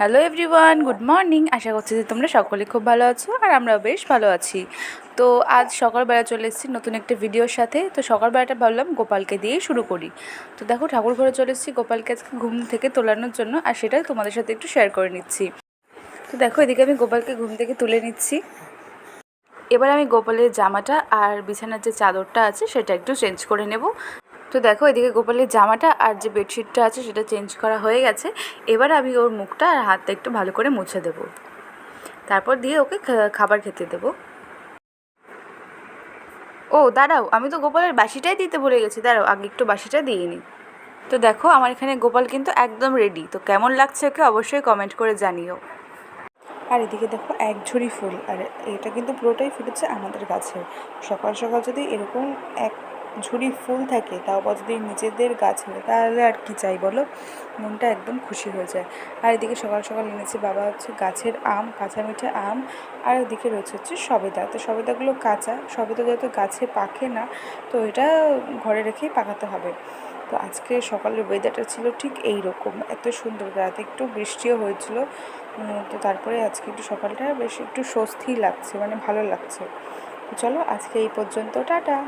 Hello everyone, good morning. আশা করছি যে তোমরা সকলে খুব ভালো আছো আর আমরাও বেশ ভালো আছি। তো আজ সকালবেলা চলে এসেছি নতুন একটা ভিডিওর সাথে। তো সকালবেলাটা ভাবলাম গোপালকে দিয়েই শুরু করি। তো দেখো, ঠাকুর ঘরে চলে এসেছি গোপালকে আজকে ঘুম থেকে তোলানোর জন্য, আর সেটাই তোমাদের সাথে একটু শেয়ার করে নিচ্ছি। তো দেখো, এদিকে আমি গোপালকে ঘুম থেকে তুলে নিচ্ছি। এবার আমি গোপালের জামাটা আর বিছানার যে চাদরটা আছে সেটা একটু চেঞ্জ করে নেব। তো দেখো, এদিকে গোপালের জামাটা আর যে বেডশিটটা আছে সেটা চেঞ্জ করা হয়ে গেছে। এবার আমি ওর মুখটা আর হাতটা একটু ভালো করে মুছে দেবো, তারপর দিয়ে ওকে খাবার খেতে দেবো। ও দাঁড়াও, আমি তো গোপালের বাসিটাই দিতে ভুলে গেছি। দাঁড়াও, আগে একটু বাসিটা দিয়ে নিই। তো দেখো, আমার এখানে গোপাল কিন্তু একদম রেডি। তো কেমন লাগছে ওকে অবশ্যই কমেন্ট করে জানিও। আর এদিকে দেখো, এক ঝুড়ি ফুল, আর এটা কিন্তু পুরোটাই ফুটেছে আমাদের গাছে। সকাল সকাল যদি এরকম এক ঝুড়ি ফুল থাকে, তাও আবার যদি নিজেদের গাছে, তাহলে আর কি চাই বলো, মনটা একদম খুশি হয়ে যায়। আর এদিকে সকাল সকাল এনেছে বাবা হচ্ছে গাছের আম, কাঁচা মিঠা আম। আর এদিকে রয়েছে হচ্ছে সবেদা। তো সবেদাগুলো কাঁচা, সবেদা যেহেতু গাছে পাকে না, তো এটা ঘরে রেখেই পাকাতে হবে। তো আজকে সকালের ওয়েদারটা ছিল ঠিক এই রকম, এত সুন্দর। রাতে একটু বৃষ্টিও হয়েছিল। তো তারপরে আজকে একটু সকালটা বেশ একটু স্বস্তি লাগছে, মানে ভালো লাগছে। তো চলো, আজকে এই পর্যন্ত, টাটা।